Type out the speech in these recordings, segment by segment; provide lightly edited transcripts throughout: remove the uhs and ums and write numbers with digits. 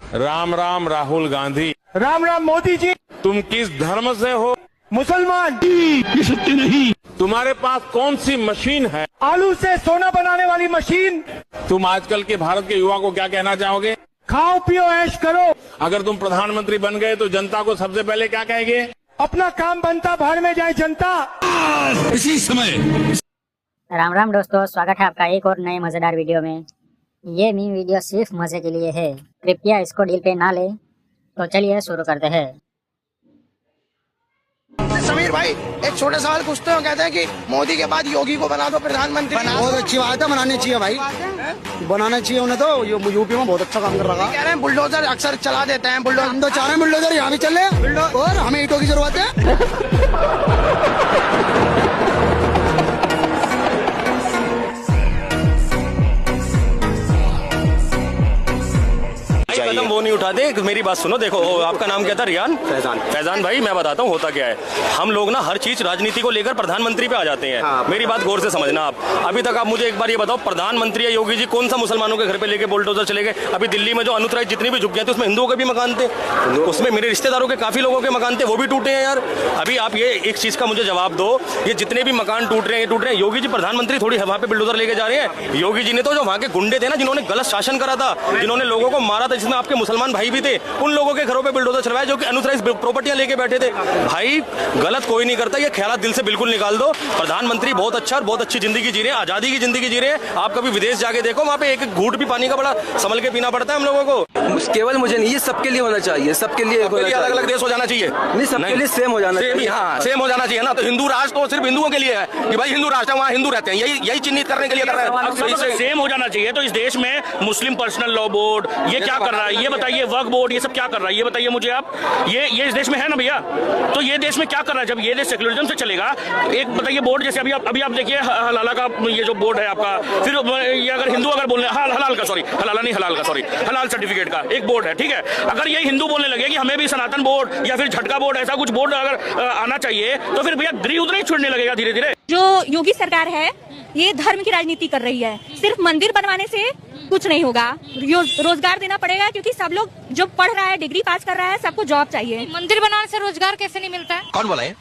राम राम राहुल गांधी। राम राम मोदी जी। तुम किस धर्म से हो? मुसलमान। ये सत्य नहीं। तुम्हारे पास कौन सी मशीन है? आलू से सोना बनाने वाली मशीन। तुम आजकल के भारत के युवा को क्या कहना चाहोगे? खाओ पियो ऐश करो। अगर तुम प्रधानमंत्री बन गए तो जनता को सबसे पहले क्या कहेंगे? अपना काम बनता भाड़ में जाए जनता। इसी समय। राम राम दोस्तों, स्वागत है आपका एक और नए मजेदार वीडियो में। ये मीम वीडियो सिर्फ मजे के लिए है, कृपया इसको दिल पे ना ले। तो चलिए शुरू करते हैं। समीर भाई, एक छोटा सवाल पूछते हो। कहते हैं कि मोदी के बाद योगी को बना दो प्रधानमंत्री। बहुत अच्छी बात है, बनानी चाहिए भाई, बनाना चाहिए उन्हें। तो यूपी में बहुत अच्छा काम कर रहा है। कह रहे हैं बुलडोजर अक्सर चला देते हैं। बुलडोजर हम तो चाह रहे हैं बुलडोजर यहाँ भी चले, और हमें ईंटों की जरूरत है। कदम वो नहीं उठाते। मेरी बात सुनो, देखो आपका नाम क्या था? रियान फैजान भाई, मैं बताता हूँ होता क्या है। हम लोग ना हर चीज राजनीति को लेकर प्रधानमंत्री पे आ जाते हैं। मेरी बात गौर से समझना आप। अभी तक आप मुझे एक बार ये बताओ, प्रधानमंत्री या योगी जी कौन सा मुसलमानों के घर पे लेके बुलडोजर चले गए? अभी दिल्ली में जो अनुत्राई जितनी भी झुक गए थे उसमें हिंदुओं के भी मकान थे, उसमें मेरे रिश्तेदारों के काफी लोगों के मकान थे, वो भी टूटे हैं यार। अभी आप ये एक चीज का मुझे जवाब दो, ये जितने भी मकान टूट रहे हैं योगी जी प्रधानमंत्री थोड़ी वहां पे बुलडोजर लेके जा रहे हैं। योगी जी ने तो जो वहां के गुंडे थे ना, जिन्होंने गलत शासन करा था, जिन्होंने लोगों को मारा था, जिसमें आपके मुसलमान भाई भी थे, उन लोगों के घरों पे बुलडोजर चलवाया जो कि अनऑथराइज्ड प्रॉपर्टियां लेके बैठे थे। भाई गलत कोई नहीं करता, ये ख्याल दिल से बिल्कुल निकाल दो। प्रधानमंत्री बहुत अच्छा और बहुत अच्छी जिंदगी जी रहे हैं, आजादी की जिंदगी जी रहे हैं। आप कभी विदेश जाके देखो, वहां पे एक घूंट भी पानी का बड़ा संभल के पीना पड़ता है हम लोगों को। केवल मुझे नहीं, ये सबके लिए होना चाहिए, सबके लिए अलग अलग देश हो जाना चाहिए। नहीं, सबके लिए सेम हो जाना चाहिए। हाँ, सेम हो जाना चाहिए ना। तो हिंदू राष्ट्र तो सिर्फ हिंदुओं के लिए है कि भाई हिंदू राष्ट्र है, वहाँ हिंदू रहते हैं, यही चिन्हित करने के लिए कर रहा है। सेम हो जाना चाहिए। तो इस देश में मुस्लिम पर्सनल लॉ बोर्ड ये क्या कर रहा है? ये बताइए, वक्फ बोर्ड ये सब क्या कर रहा है? ये बताइए मुझे आप। ये इस देश में है ना भैया? तो ये देश में क्या कर रहा है? जब ये देश सेक्युलरिज्म से चलेगा, एक बताइए बोर्ड जैसे अभी आप देखिए हलाला का ये जो बोर्ड है आपका, फिर ये अगर हिंदू अगर बोल रहे हैं हलाल सर्टिफिकेट का एक बोर्ड है, ठीक है। अगर ये हिंदू बोलने लगे कि हमें भी सनातन बोर्ड या फिर झटका बोर्ड ऐसा कुछ बोर्ड अगर आना चाहिए, तो फिर भैया गृह उधर ही छुड़ने लगेगा धीरे धीरे। जो योगी सरकार है ये धर्म की राजनीति कर रही है। सिर्फ मंदिर बनवाने से कुछ नहीं होगा, रोजगार देना पड़ेगा, क्योंकि सब लोग जो पढ़ रहा है, डिग्री पास कर रहा है, सबको जॉब चाहिए। मंदिर बनाने से रोजगार कैसे नहीं मिलता है? कौन बोला है?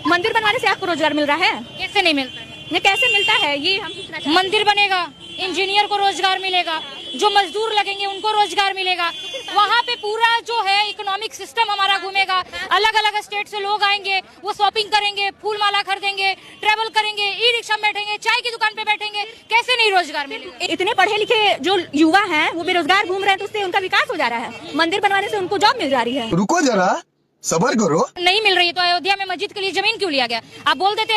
मंदिर बनवाने से आपको रोजगार मिल रहा है? कैसे नहीं मिलता है? ये कैसे मिलता है, ये हम पूछना चाहते हैं। मंदिर बनेगा, इंजीनियर को रोजगार मिलेगा, जो मजदूर लगेंगे उनको रोजगार मिलेगा, वहाँ पे पूरा जो है इकोनॉमिक सिस्टम हमारा घूमेगा। अलग अलग स्टेट से लोग आएंगे, वो शॉपिंग करेंगे, फूल माला खरीदेंगे, ट्रेवल करेंगे, ई रिक्शा में बैठेंगे, चाय की दुकान पे बैठेंगे, कैसे नहीं रोजगार मिलेगा? इतने पढ़े लिखे जो युवा हैं वो बेरोजगार घूम रहे हैं, तो उससे उनका विकास हो जा रहा है। मंदिर बनवाने से उनको जॉब मिल जा रही है। रुको जरा, सबर करो। नहीं मिल रही है तो अयोध्या में मस्जिद के लिए जमीन क्यों लिया गया? आप बोल देते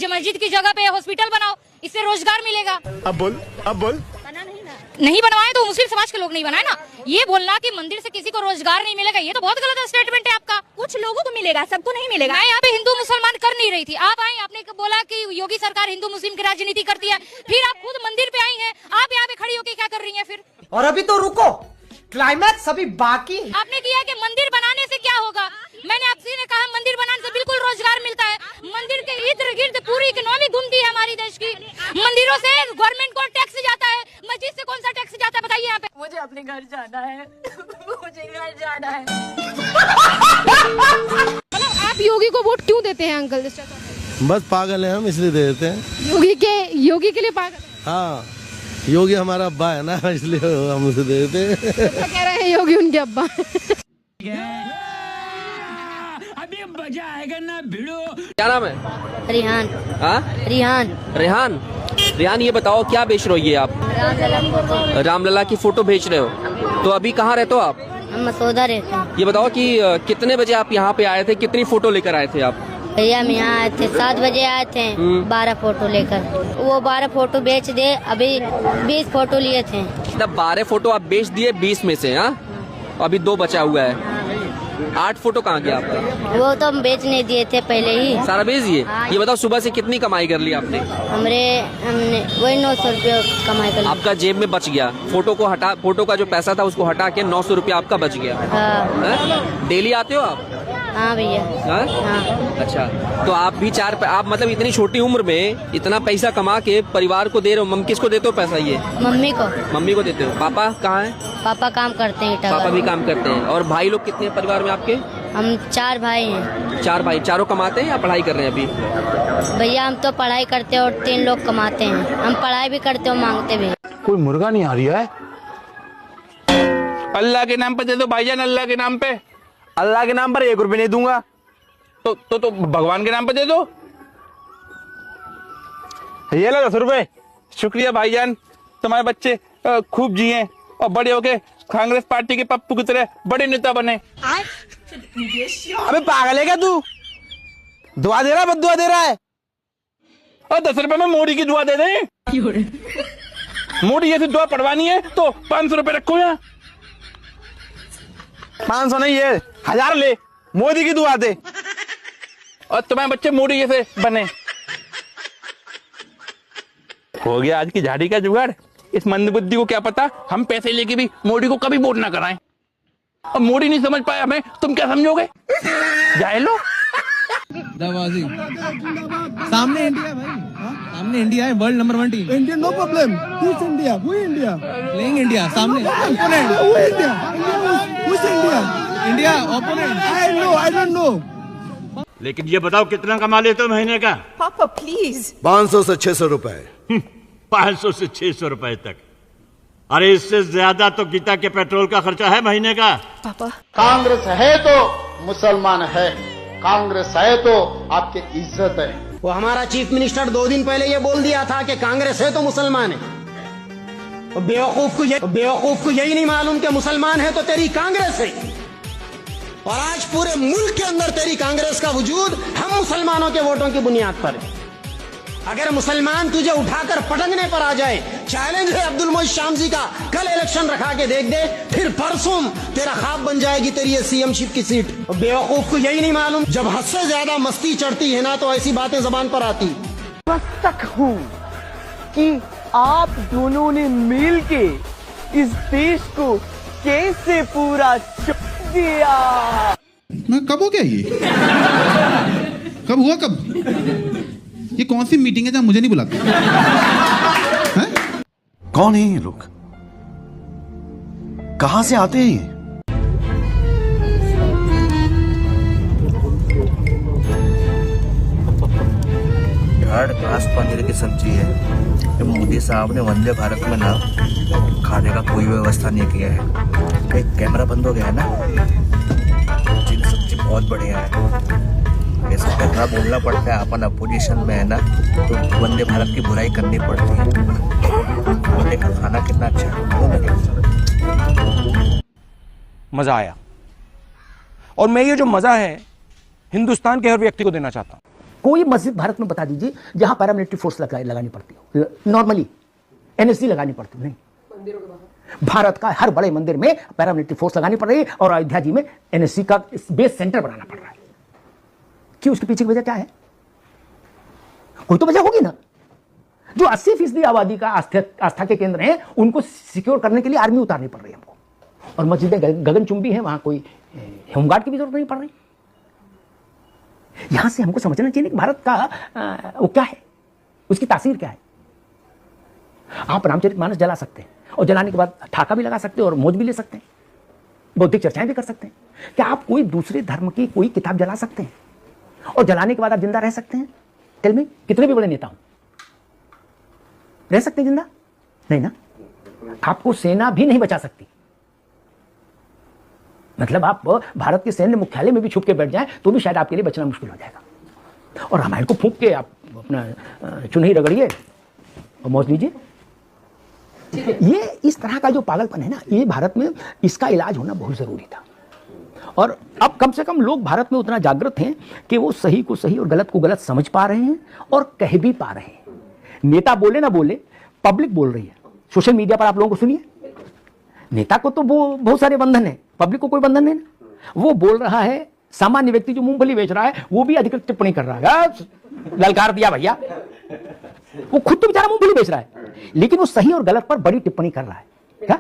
मस्जिद की जगह पे हॉस्पिटल बनाओ, इससे रोजगार मिलेगा। अब बोल नहीं बनवाए तो मुस्लिम समाज के लोग नहीं बनाए ना। ये बोलना कि मंदिर से किसी को रोजगार नहीं मिलेगा, ये तो बहुत गलत स्टेटमेंट है आपका। कुछ लोगों को मिलेगा, सबको नहीं मिलेगा। मैं यहाँ पे हिंदू मुसलमान कर नहीं रही थी, आप आई, आपने बोला कि योगी सरकार हिंदू मुस्लिम की राजनीति करती है, फिर आप खुद मंदिर पे आई हैं, आप यहाँ पे खड़ी होकर क्या कर रही हैं फिर? और अभी तो रुको, क्लाइमैक्स अभी बाकी। आपने किया कि मंदिर बनाने से क्या होगा? मैंने आपसे ने कहा मंदिर बनाने से बिल्कुल रोजगार मिलता है। मंदिर के इर्द गिर्द पूरी इकोनॉमी घूमती है हमारी देश की। मंदिरों से गवर्नमेंट को टैक्स जाता है, मस्जिद से कौन सा टैक्स जाता है बताइए यहाँ पे? मुझे अपने घर जाना है, मुझे घर जाना है। मतलब आप योगी को वोट क्यों देते हैं अंकल? बस पागल है हम, इसलिए दे देते हैं। योगी के लिए पागल? हाँ, योगी हमारा अब्बा है ना, इसलिए हम उसे दे देते हैं। कह रहे हैं योगी उनके अब्बा। अभी मजा आएगा ना भिड़ो। क्या नाम है? रिहान। हाँ, रिहान। रेहान, ये बताओ क्या बेच रहे हो? ये आप रामलला की फोटो बेच रहे हो, तो अभी कहाँ रहते हो आप? हम मसौदा रहते हैं। ये बताओ कि कितने बजे आप यहाँ पे आए थे, कितनी फोटो लेकर आए थे आप? भैया हम यहाँ आए थे 7 बजे आए थे, 12 फोटो लेकर। वो 12 फोटो बेच दे, अभी 20 फोटो लिए थे। तब 12 फोटो आप बेच दिए 20 में से? हाँ, अभी 2 बचा हुआ है। 8 फोटो कहाँ गया आपका? वो तो हम बेच नहीं दिए थे पहले ही, सारा बेच दिए। ये बताओ सुबह से कितनी कमाई कर ली आपने? हमने वही 900 रुपये कमाई कर ली। आपका जेब में बच गया, फोटो का जो पैसा था उसको हटा के 900 रुपया आपका बच गया। डेली आते हो आप? हाँ भैया। हाँ? हाँ। अच्छा, तो आप भी आप मतलब इतनी छोटी उम्र में इतना पैसा कमा के परिवार को दे रहे हो। किसको देते हो पैसा ये? मम्मी को। मम्मी को देते हो। पापा कहाँ है? पापा काम करते हैं। पापा भी काम करते हैं। और भाई लोग कितने हैं परिवार में आपके? हम 4 भाई हैं। 4 भाई। चारों कमाते हैं या पढ़ाई कर रहे हैं अभी? भैया हम तो पढ़ाई करते हैं और 3 लोग कमाते हैं। हम पढ़ाई भी करते हैं और मांगते भी। कोई मुर्गा नहीं आ रही है? अल्लाह के नाम पे दे दो भाईजान, अल्लाह के नाम पे। अल्लाह के नाम पर 1 रुपए नहीं दूंगा। तो भगवान के नाम पे दे दो। ये लो 10 रुपए। शुक्रिया भाईजान, तुम्हारे बच्चे खूब जिए और बड़े होके कांग्रेस पार्टी के पप्पू की तरह बड़े नेता बने। अबे पागल है क्या तू? दुआ दे रहा है, बद्दुआ दे रहा है। और 10 रुपए में मोदी की दुआ दे दें। मोदी जैसी दुआ पढ़वानी है तो 500 रुपए रखो यहाँ। 500 नहीं है, 1000 ले। मोदी की दुआ दे और तुम्हारे बच्चे मोदी जैसे बने। हो गया आज की झाड़ी का जुगाड़। इस मंदबुद्धि को क्या पता हम पैसे लेके भी मोदी को कभी वोट ना कराएं। और मोदी नहीं समझ पाया हमें, तुम क्या समझोगे? जाए लो। सामने इंडिया भाई, सामने इंडिया है, वर्ल्ड नंबर 1 टीम। India no problem. Who's India? Who India? Playing India. सामने opponent. Who India? Who's India? India opponent. I don't know. लेकिन ये बताओ कितना कमा लेते हो महीने का? पापा प्लीज। 500 से 600 रुपए। 500 से 600 रुपए तक। अरे इससे ज्यादा तो गीता के पेट्रोल का खर्चा है महीने का। पापा कांग्रेस है तो मुसलमान है, कांग्रेस है तो आपकी इज्जत है। वो हमारा चीफ मिनिस्टर 2 दिन पहले ये बोल दिया था कि कांग्रेस है तो मुसलमान है। और बेवकूफ को यही नहीं मालूम कि मुसलमान है तो तेरी कांग्रेस है। और आज पूरे मुल्क के अंदर तेरी कांग्रेस का वजूद हम मुसलमानों के वोटों की बुनियाद पर है। अगर मुसलमान तुझे उठाकर पटकने पर आ जाए, चैलेंज है अब्दुल मोइज शामजी का, कल इलेक्शन रखा के देख दे, फिर परसों तेरा ख्वाब बन जाएगी तेरी ये सीएमशिप की सीट। और बेवकूफ को यही नहीं मालूम, जब हद से ज्यादा मस्ती चढ़ती है ना तो ऐसी बातें जबान पर आती। तक हूँ कि आप दोनों ने मिल के इस देश को कैसे पूरा दिया। कब हो गया ये? कब हुआ? कब? ये कौन सी मीटिंग है जहां मुझे नहीं बुलाते? कौन है ये लोग? कहां से आते हैं ये? घास पनीर की सब्जी है। मोदी साहब ने वंदे भारत में ना खाने का कोई व्यवस्था नहीं किया है। एक कैमरा बंद हो गया है ना, चिली सब्जी बहुत बढ़िया है। ऐसा करना बोलना पड़ता है, अपन अपोजिशन में है ना तो वंदे भारत की बुराई करनी पड़ती है। मोदी का खाना कितना अच्छा है। मजा आया, और मैं ये जो मजा है हिंदुस्तान के हर व्यक्ति को देना चाहता हूँ। कोई मस्जिद भारत में बता दीजिए जहां पैरामिलिट्री फोर्स लगानी पड़ती हो, नॉर्मली एनएसजी लगानी पड़ती हो। नहीं, भारत का हर बड़े मंदिर में पैरामिलिट्री फोर्स लगानी पड़ रही है और अयोध्या जी में एनएसजी का बेस सेंटर बनाना पड़ रहा है। क्यों? उसके पीछे की वजह क्या है? कोई तो वजह होगी ना। जो 80% आबादी का आस्था के केंद्र हैं, उनको सिक्योर करने के लिए आर्मी उतारनी पड़ रही है हमको। और मस्जिदें गगनचुंबी हैं, वहां कोई होमगार्ड की भी जरूरत नहीं पड़ रही। यहां से हमको समझना चाहिए कि भारत का वो क्या है, उसकी तासीर क्या है। आप रामचरितमानस जला सकते हैं और जलाने के बाद ठाका भी लगा सकते हैं और मौज भी ले सकते हैं, बौद्धिक चर्चाएं भी कर सकते हैं। क्या आप कोई दूसरे धर्म की कोई किताब जला सकते हैं और जलाने के बाद आप जिंदा रह सकते हैं? टेल मी, कितने भी बड़े नेता हो रह सकते हैं जिंदा? नहीं ना। आपको सेना भी नहीं बचा सकती। मतलब आप भारत के सैन्य मुख्यालय में भी छुप के बैठ जाएं तो भी शायद आपके लिए बचना मुश्किल हो जाएगा। और रामायण को फूंक के आप अपना चुनही रगड़िए और मौज लीजिए। ये इस तरह का जो पागलपन है ना, ये भारत में इसका इलाज होना बहुत जरूरी था। और अब कम से कम लोग भारत में उतना जागृत हैं कि वो सही को सही और गलत को गलत समझ पा रहे हैं और कह भी पा रहे हैं। नेता बोले ना बोले, पब्लिक बोल रही है। सोशल मीडिया पर आप लोगों को सुनिए, नेता को तो वो बहुत सारे बंधन है, पब्लिक को कोई बंधन नहीं ना। वो बोल रहा है, सामान्य व्यक्ति जो मूंगफली बेच रहा है वो भी अधिकृत टिप्पणी कर रहा है, ललकार दिया भैया। वो खुद तो बेचारा मूंगफली बेच रहा है, लेकिन वो सही और गलत पर बड़ी टिप्पणी कर रहा है। क्या?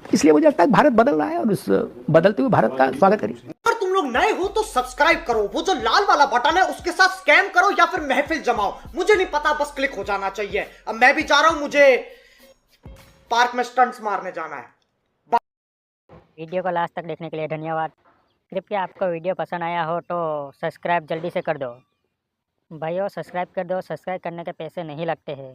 इसलिए मुझे लगता है भारत बदल रहा है और इस बदलते हुए भारत का स्वागत करिए। और तुम लोग नए हो तो सब्सक्राइब करो, वो जो लाल वाला बटन है उसके साथ स्कैम करो या फिर महफिल जमाओ, मुझे नहीं पता, बस क्लिक हो जाना चाहिए। अब मैं भी जा रहा हूं, मुझे पार्क में स्टंट्स मारने जाना है। वीडियो को लास्ट तक देखने के लिए धन्यवाद। कृपया आपको वीडियो पसंद आया हो तो सब्सक्राइब जल्दी से कर दो भाइयों, सब्सक्राइब कर दो। सब्सक्राइब करने के पैसे नहीं लगते हैं।